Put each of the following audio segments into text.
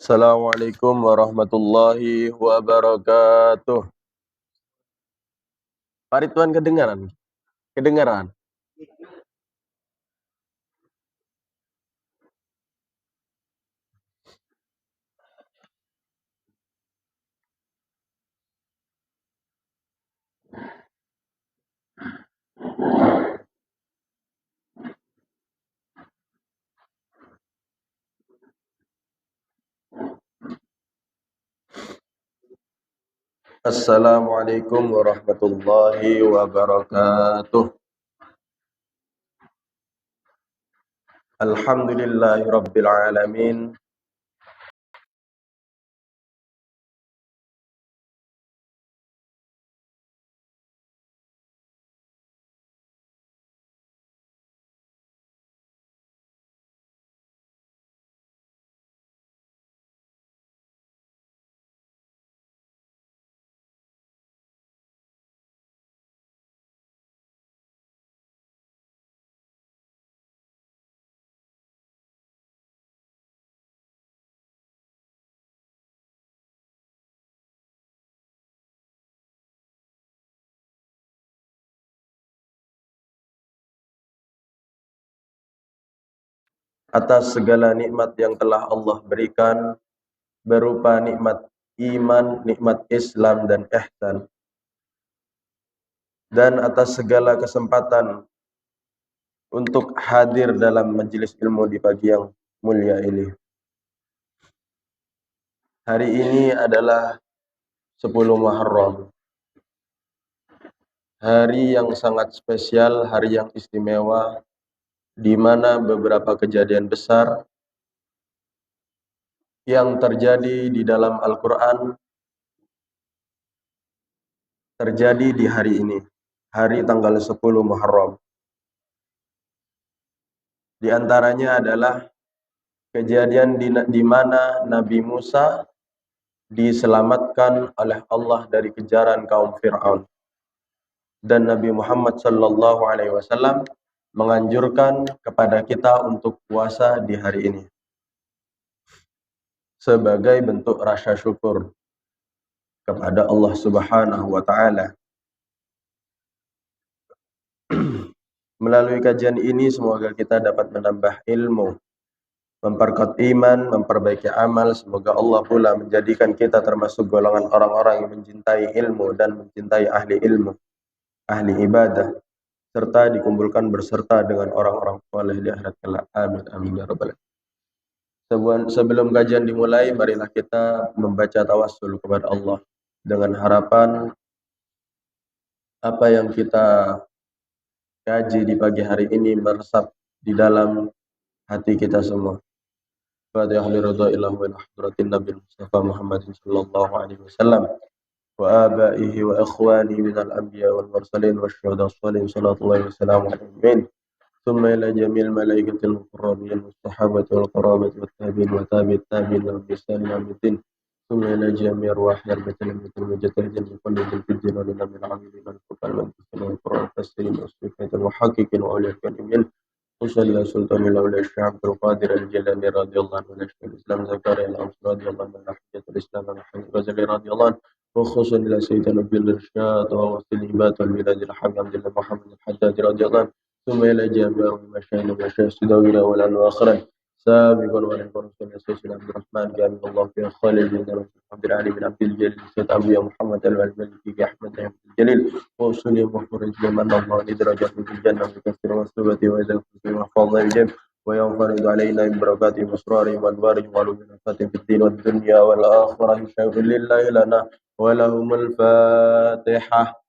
Assalamualaikum warahmatullahi wabarakatuh. Pak Ridwan kedengaran? Kedengaran? Assalamualaikum warahmatullahi wabarakatuh. Alhamdulillahi rabbil alamin. Atas segala nikmat yang telah Allah berikan berupa nikmat iman, nikmat Islam dan ihsan, dan atas segala kesempatan untuk hadir dalam majelis ilmu di pagi yang mulia ini. Hari ini adalah 10 Muharram, hari yang sangat spesial, hari yang istimewa, di mana beberapa kejadian besar yang terjadi di dalam Al-Quran terjadi di hari ini, hari tanggal 10 Muharram. Di antaranya adalah kejadian di mana Nabi Musa diselamatkan oleh Allah dari kejaran kaum Fir'aun, dan Nabi Muhammad SAW menganjurkan kepada kita untuk puasa di hari ini sebagai bentuk rasa syukur kepada Allah Subhanahu wa taala. Melalui kajian ini semoga kita dapat menambah ilmu, memperkuat iman, memperbaiki amal. Semoga Allah pula menjadikan kita termasuk golongan orang-orang yang mencintai ilmu dan mencintai ahli ilmu, ahli ibadah, serta dikumpulkan berserta dengan orang-orang saleh di akhirat kelak. Amin amin ya rabbal alamin. Sebelum kajian dimulai, marilah kita membaca tawassul kepada Allah dengan harapan apa yang kita kaji di pagi hari ini meresap di dalam hati kita semua. Fatihah liridha ilah wa hadratin Nabi Mustafa Muhammad sallallahu alaihi wasallam wa abaihi wa ikhwani minal anbiya wal mursalin wasyuhada shalin sallallahu wa salamu alaihi. Thumma ila jamil malaikatil muqarrabin was-sahabati wal qarabati wat tabi'in wa tabi'it tabi'in wa bisan yaumiddin. ثم إلى جميع أرواح المتلمة المجتهدين لكل الفجر ولنا من العاملين والفقهاء والمفسرين والقرآن المفسرين والصوفية المحققين وأولياء الكريمين وصلى سلطان الأولياء الشيخ عبد القادر الجيلاني رضي الله عنه وشيخ الإسلام زكريا الأنصاري رضي الله عنه حجة الإسلام محمد الغزالي رضي الله عنه وخصوصا إلى سيدنا نبي الإرشاد ووصل الهبات والميلاد الحبيب عبد الله محمد الحداد رضي الله عنه ثم إلى جميع المشايخ ومشايخ السداوي والآن وآخرين سابقا ولكن سيدنا عبد الرحمن جامع الله في خالد بن عبد العلي بن عبد الجليل سيد أبي محمد المالكي أحمد بن عبد الجليل وأصولي مخرج لمن الله لدرجة في الجنة بكثير مسلوبة وإذا الكفر وفضل الجنة وينفرد علينا ببركات وأسرارهم وأنوارهم وعلومنا في الدين والدنيا والآخرة شكر لله لنا ولهم الفاتحة.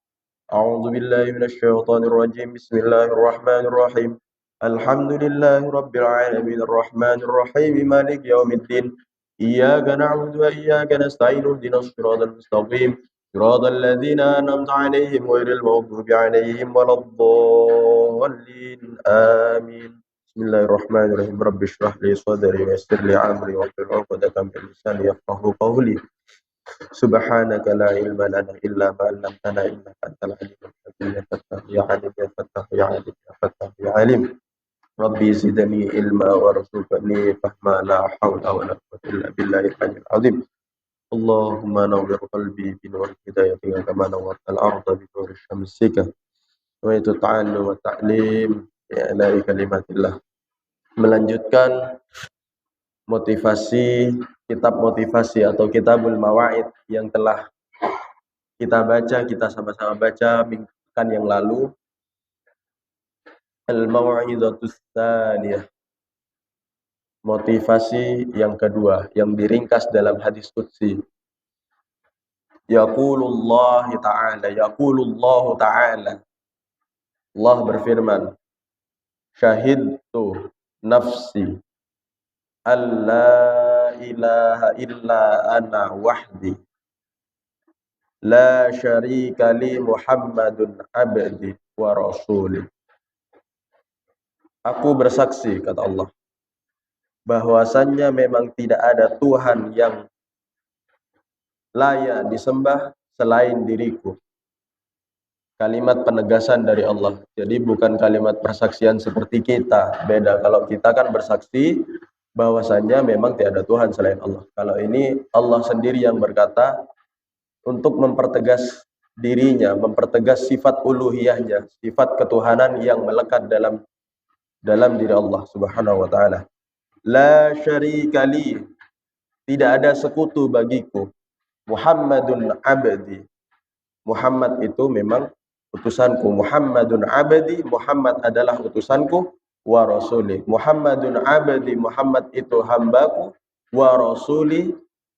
أعوذ بالله من الشيطان الرجيم. بسم الله الرحمن الرحيم. الحمد لله رب العالمين الرحمن الرحيم مالك يوم الدين إياك نعبد وإياك نستعين اهدنا الصراط المستقيم صراط الذين أنعمت عليهم غير المغضوب عليهم ولا الضالين آمين. بسم الله الرحمن الرحيم. رب اشرح لي صدري ويسر لي أمري واحلل عقدة من لساني يفقهوا قولي. سبحانك لا علم لنا إلا ما علمتنا إنك أنت العليم الحكيم. يا فتاح يا عليم يا فتاح يا عليم يا فتاح يا عليم. Rabbi zidni ilma warzuqni fahma la hawla wa la quwwata illa billahil aliyyil azim. Allahumma nawwir qalbi bi nur hidayatika kama nawwartal arda bi nur syamsika wa ta'allum wa ta'lim ya ilahi kalimatillah. Melanjutkan kitab motivasi atau kitabul mawaid yang telah kita sama-sama baca minggu yang lalu. Al-mau'izatus tsaniyah, motivasi yang kedua yang diringkas dalam hadis qudsi. Yaqulullah ta'ala, Allah berfirman, syahidtu nafsi alla ilaha illa ana wahdi la syarika li Muhammadun abdi wa rasuli. Aku bersaksi, kata Allah, bahwasannya memang tidak ada Tuhan yang layak disembah selain diriku. Kalimat penegasan dari Allah. Jadi bukan kalimat persaksian seperti kita. Beda, kalau kita kan bersaksi bahwasannya memang tidak ada Tuhan selain Allah. Kalau ini Allah sendiri yang berkata untuk mempertegas dirinya, mempertegas sifat uluhiyahnya, sifat ketuhanan yang melekat dalam diri Allah Subhanahu wa taala. La syarika li, tidak ada sekutu bagiku. Muhammadun abdi, Muhammad itu memang utusanku. Muhammadun abdi, Muhammad adalah utusanku. Wa rasuli, Muhammadun abdi, Muhammad itu hambaku. Wa rasuli,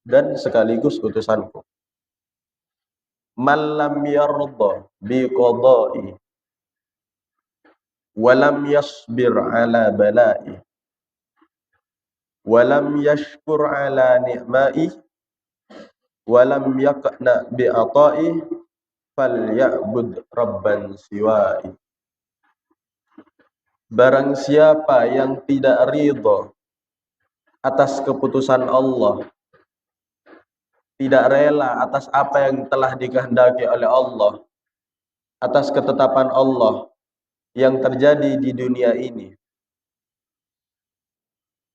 dan sekaligus utusanku. Man lam yarda bi qada'i wa lam yasbir ala bala'i wa lam yashkur ala ni'ma'i wa lam yaqna bi ata'i falya'bud rabban siwa'i. Barang siapa yang tidak ridha atas keputusan Allah, tidak rela atas apa yang telah dikehendaki oleh Allah, atas ketetapan Allah yang terjadi di dunia ini,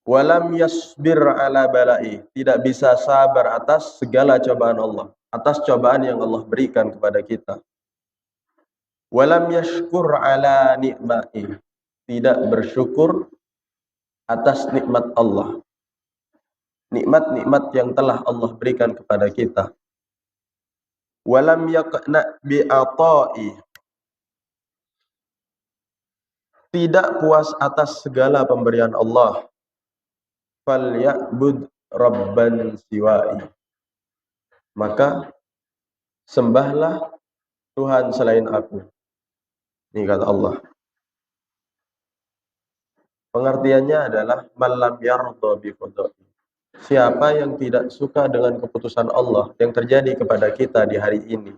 walam yasbir ala bala'i, tidak bisa sabar atas segala cobaan Allah, atas cobaan yang Allah berikan kepada kita. Walam yashkur ala ni'ma'i, tidak bersyukur atas nikmat Allah, nikmat-nikmat yang telah Allah berikan kepada kita. Walam yaqna bi ata'i, tidak puas atas segala pemberian Allah. Falya'bud rabban siwa'i, maka sembahlah Tuhan selain aku. Ini kata Allah. Pengertiannya adalah malam yarda bi qada'i, siapa yang tidak suka dengan keputusan Allah yang terjadi kepada kita di hari ini,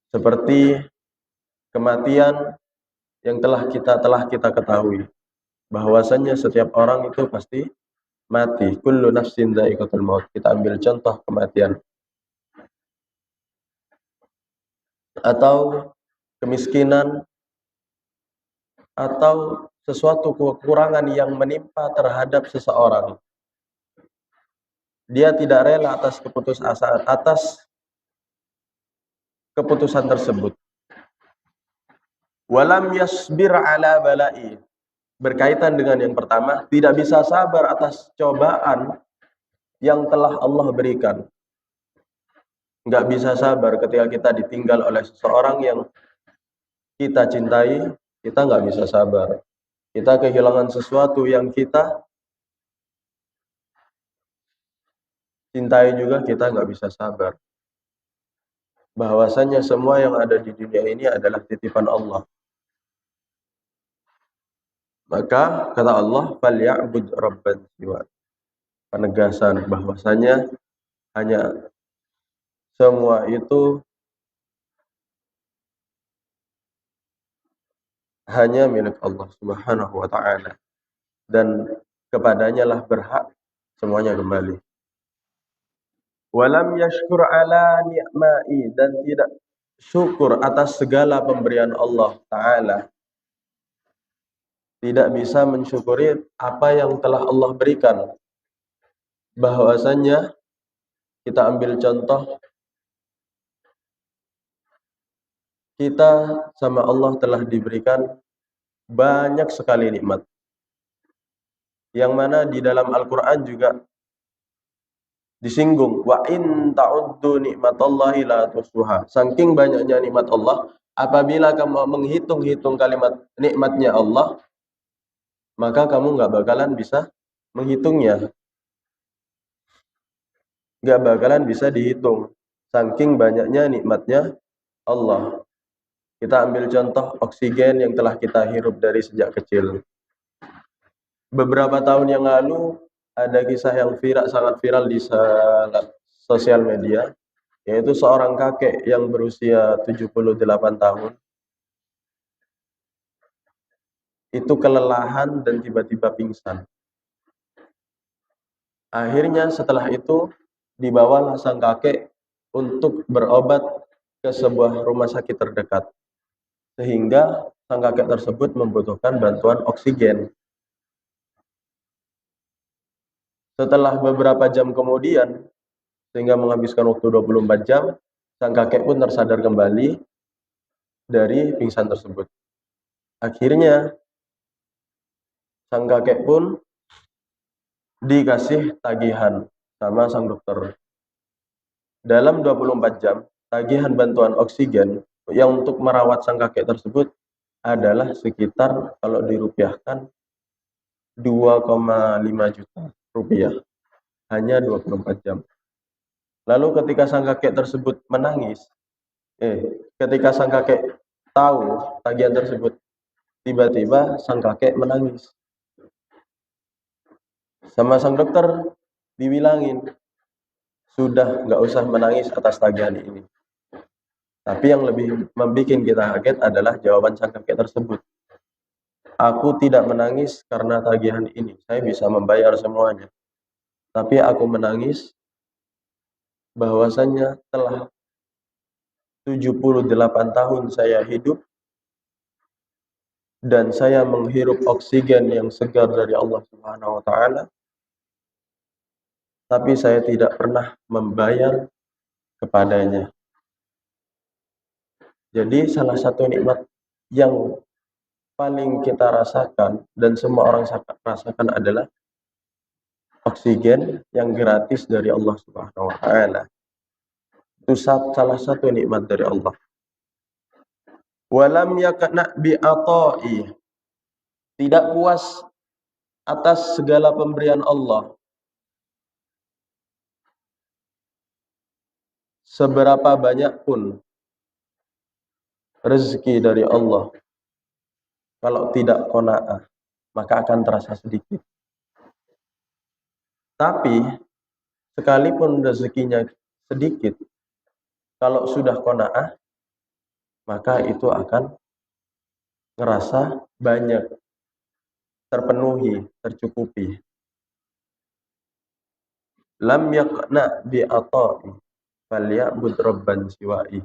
seperti kematian yang telah kita ketahui bahwasannya setiap orang itu pasti mati. Kullu nafsin dha'iqatul maut. Kita ambil contoh kematian. Atau kemiskinan, atau sesuatu kekurangan yang menimpa terhadap seseorang. Dia tidak rela atas keputusan tersebut. Walam yasbir ala bala'i, berkaitan dengan yang pertama, tidak bisa sabar atas cobaan yang telah Allah berikan. Enggak bisa sabar ketika kita ditinggal oleh seseorang yang kita cintai, kita enggak bisa sabar. Kita kehilangan sesuatu yang kita cintai juga, kita enggak bisa sabar. Bahwasanya semua yang ada di dunia ini adalah titipan Allah. Maka kata Allah, falya'bud rabban siwa, penegasan bahwasanya hanya semua itu hanya milik Allah Subhanahu wa ta'ala, dan kepadanya lah berhak semuanya kembali. Walam yashkur ala ni'ma'i, dan tidak syukur atas segala pemberian Allah Ta'ala. tidak bisa mensyukuri apa yang telah Allah berikan. Bahwasannya kita ambil contoh, kita sama Allah telah diberikan banyak sekali nikmat. Yang mana di dalam Al-Quran juga disinggung, wa in ta'uddu nikmatallahi la tuhsuha. Saking banyaknya nikmat Allah, apabila kamu menghitung-hitung kalimat nikmatnya Allah, maka kamu nggak bakalan bisa menghitungnya. Nggak bakalan bisa dihitung. Saking banyaknya nikmatnya Allah. Kita ambil contoh oksigen yang telah kita hirup dari sejak kecil. Beberapa tahun yang lalu ada kisah yang sangat viral di sosial media, yaitu seorang kakek yang berusia 78 tahun. Itu kelelahan dan tiba-tiba pingsan. Akhirnya setelah itu dibawalah sang kakek untuk berobat ke sebuah rumah sakit terdekat. Sehingga sang kakek tersebut membutuhkan bantuan oksigen. Setelah beberapa jam kemudian, sehingga menghabiskan waktu 24 jam, sang kakek pun tersadar kembali dari pingsan tersebut. Akhirnya, sang kakek pun dikasih tagihan sama sang dokter. Dalam 24 jam, tagihan bantuan oksigen yang untuk merawat sang kakek tersebut adalah sekitar, kalau dirupiahkan, 2,5 juta rupiah. Hanya 24 jam. Lalu ketika sang kakek tersebut ketika sang kakek tahu tagihan tersebut, tiba-tiba sang kakek menangis. Sama sang dokter dibilangin, sudah nggak usah menangis atas tagihan ini. Tapi yang lebih membuat kita kaget adalah jawaban sang kakek tersebut. Aku tidak menangis karena tagihan ini, saya bisa membayar semuanya. Tapi aku menangis bahwasannya telah 78 tahun saya hidup dan saya menghirup oksigen yang segar dari Allah Subhanahu wa taala, tapi saya tidak pernah membayar kepadanya. Jadi salah satu nikmat yang paling kita rasakan dan semua orang rasakan adalah oksigen yang gratis dari Allah Subhanahu wa taala. Itu salah satu nikmat dari Allah. Walam yakna bi ata'i. Tidak puas atas segala pemberian Allah. Seberapa banyak pun rezeki dari Allah, kalau tidak qanaah, maka akan terasa sedikit. Tapi sekalipun rezekinya sedikit, kalau sudah qanaah, maka itu akan ngerasa banyak, terpenuhi, tercukupi. Lam yaqna bi ata'i falya'bud rabban siwa'i.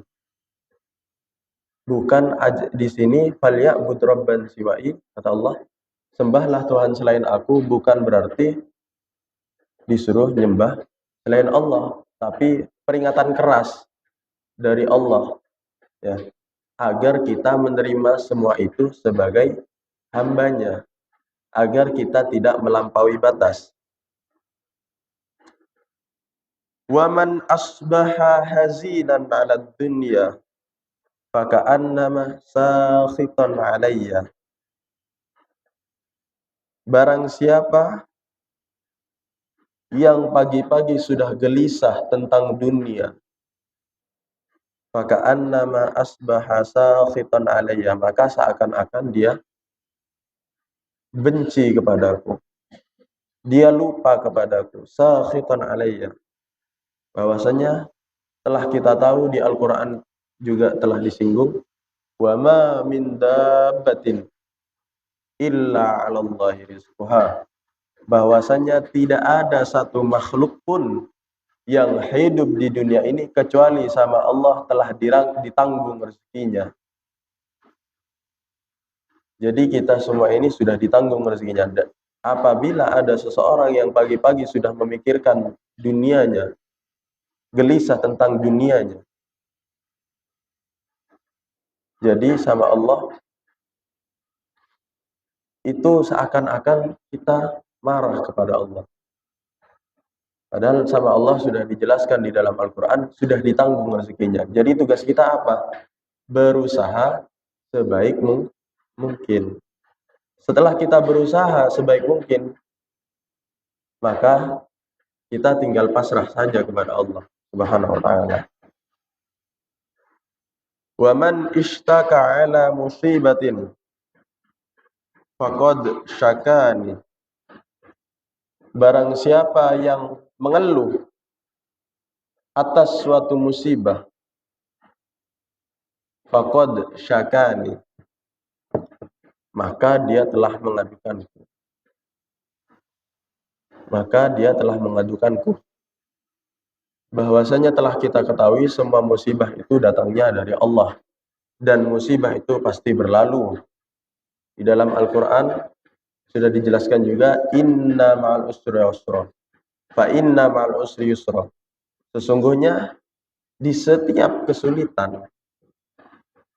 Bukan di sini falya'bud rabban siwa'i, kata Allah, sembahlah Tuhan selain aku, bukan berarti disuruh nyembah selain Allah, tapi peringatan keras dari Allah, ya, agar kita menerima semua itu sebagai hambanya, agar kita tidak melampaui batas. Waman asbaha hazinan 'ala dunya faka'annama sakhitan 'alayya. Barang siapa yang pagi-pagi sudah gelisah tentang dunia, faka'annama asbaha sakhitan 'alayya, maka seakan-akan dia benci kepadaku, dia lupa kepadaku, sakhitan 'alayya. Bahwasanya telah kita tahu di Al-Quran juga telah disinggung, wa ma min dabbatin illa 'alallahi rizquha. Bahwasanya tidak ada satu makhluk pun yang hidup di dunia ini kecuali sama Allah telah ditanggung rezekinya. Jadi kita semua ini sudah ditanggung rezekinya. Dan apabila ada seseorang yang pagi-pagi sudah memikirkan dunianya, gelisah tentang dunianya, jadi sama Allah itu seakan-akan kita marah kepada Allah. Padahal sama Allah sudah dijelaskan di dalam Al-Quran, sudah ditanggung rezekinya. Jadi tugas kita apa? Berusaha sebaik mungkin. Setelah kita berusaha sebaik mungkin, maka kita tinggal pasrah saja kepada Allah Subhanahu wa taala. Wa man ishtaka ala musibatin faqad syakani. Barang siapa yang mengeluh atas suatu musibah, faqad syakani, maka dia telah mengadukanku. Maka dia telah mengadukanku. Bahwasanya telah kita ketahui semua musibah itu datangnya dari Allah. Dan musibah itu pasti berlalu. Di dalam Al-Quran sudah dijelaskan juga, inna ma'al usri yusra, fa inna ma'al usri yusra. Sesungguhnya di setiap kesulitan,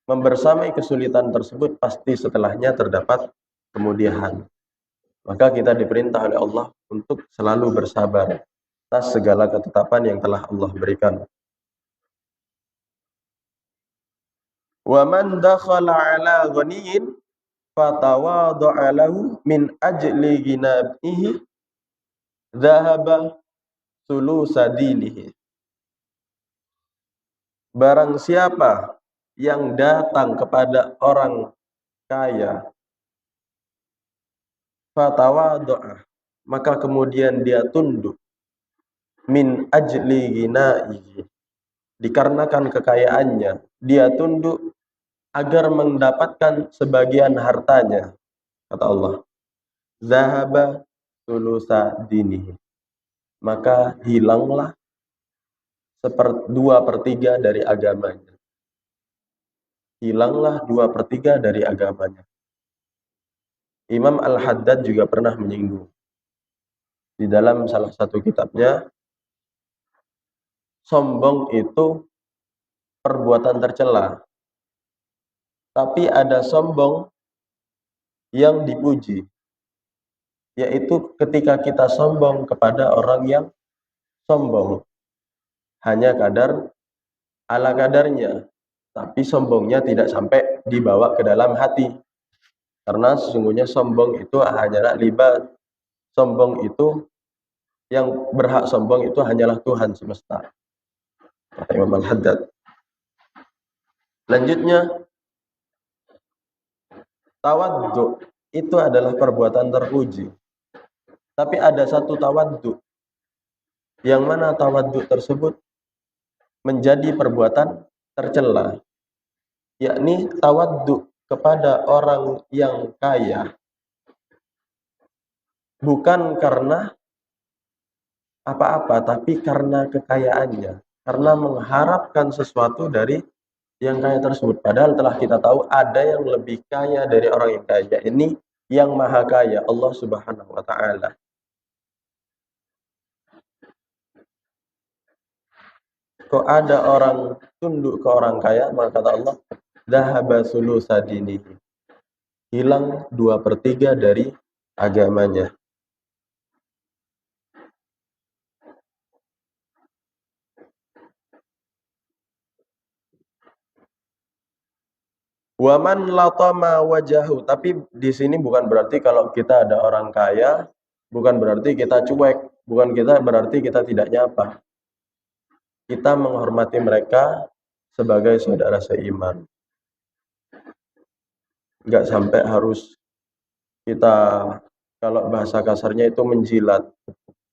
membersamai kesulitan tersebut pasti setelahnya terdapat kemudahan. Maka kita diperintah oleh Allah untuk selalu bersabar atas segala ketetapan yang telah Allah berikan. Wa man dakhala ala ghaniyin fatawadha'a lahu min ajli ghinabihi dhahaba sulusa dinihi. Barang siapa yang datang kepada orang kaya, fatawadha'a, maka kemudian dia tunduk, min ajli ghina'ihi, dikarenakan kekayaannya, dia tunduk agar mendapatkan sebagian hartanya, kata Allah, zahaba sulusa dinihi, maka hilanglah 2/3 dari agamanya. Hilanglah 2/3 dari agamanya. Imam Al-Haddad juga pernah menyinggung di dalam salah satu kitabnya, sombong itu perbuatan tercela. Tapi ada sombong yang dipuji, yaitu ketika kita sombong kepada orang yang sombong, hanya ala kadarnya, tapi sombongnya tidak sampai dibawa ke dalam hati. Karena sesungguhnya sombong itu hanyalah libat. Sombong itu, yang berhak sombong itu hanyalah Tuhan semesta, kata Imam Al-Haddad. Lanjutnya, tawaddu itu adalah perbuatan terpuji. Tapi ada satu tawaddu, yang mana tawaddu tersebut menjadi perbuatan tercela, yakni tawaddu kepada orang yang kaya bukan karena apa-apa, tapi karena kekayaannya, karena mengharapkan sesuatu dari yang kaya tersebut. Padahal telah kita tahu ada yang lebih kaya dari orang yang kaya, ini yang maha kaya, Allah Subhanahu wa ta'ala. Kok ada orang tunduk ke orang kaya, maka kata Allah, dhahaba sulusa dinihi, hilang 2/3 dari agamanya. Waman latama wajahu, tapi di sini bukan berarti kalau kita ada orang kaya, bukan berarti kita cuek, bukan berarti kita tidak nyapa. Kita menghormati mereka sebagai saudara seiman. Enggak sampai harus kita, kalau bahasa kasarnya itu menjilat.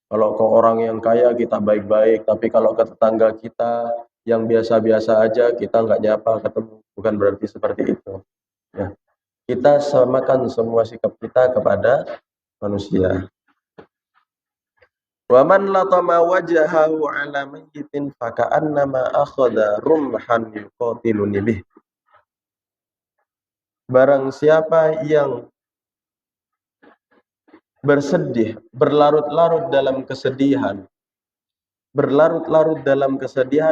Kalau ke orang yang kaya kita baik-baik, tapi kalau ke tetangga kita yang biasa-biasa aja kita enggak nyapa, ketemu. Bukan berarti seperti itu. Ya. Kita samakan semua sikap kita kepada manusia. Wa man latama wajahahu ala mayyitin faka'annama akhadha rumhan yuqatiluni bih. barang siapa yang bersedih, berlarut-larut dalam kesedihan,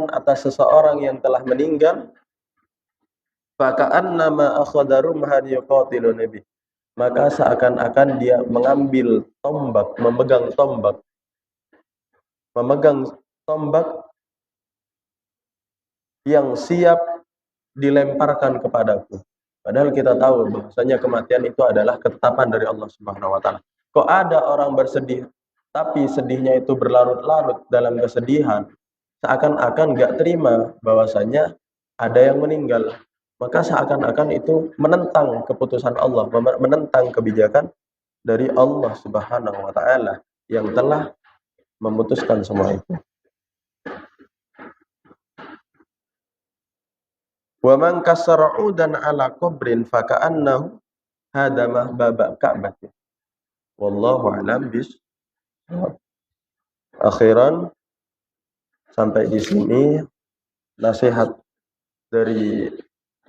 atas seseorang yang telah meninggal, faka'annama akhadha rumhan yuqatilu nabi, maka seakan-akan dia mengambil tombak, memegang tombak yang siap dilemparkan kepadaku. Padahal kita tahu bahwasanya kematian itu adalah ketetapan dari Allah Subhanahu wa taala. Kok ada orang bersedih tapi sedihnya itu berlarut-larut dalam kesedihan, seakan-akan enggak terima bahwasanya ada yang meninggal. Maka seakan-akan itu menentang keputusan Allah, menentang kebijakan dari Allah Subhanahu wa taala yang telah memutuskan semua itu. Wa man kasara 'udan 'ala qabrin faka'annahu hadamah baba Ka'bah. Wallahu a'lam bishawab. Akhiran, sampai di sini nasihat dari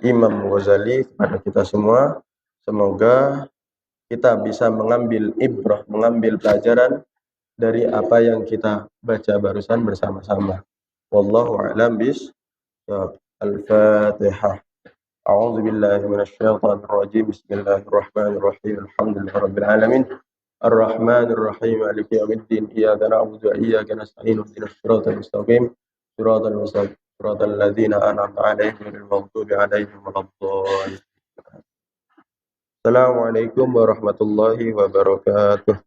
Imam Ghazali kepada kita semua. Semoga kita bisa mengambil ibrah, mengambil pelajaran dari apa yang kita baca barusan bersama-sama. Wallahu a'lam bishawab. Al-Fatihah. A'udzu billahi minasyaitonir rajim. Bismillahirrahmanirrahim. Alhamdulillahirabbil alamin. Ar-Rahmanir Rahim. Maliki yaumiddin. Iyyaka na'budu wa iyyaka nasta'in. Ihdinas siratal mustaqim. Siratal ladzina an'amta 'alaihim ghairil maghdubi 'alaihim waladdallin. Assalamualaikum warahmatullahi wabarakatuh.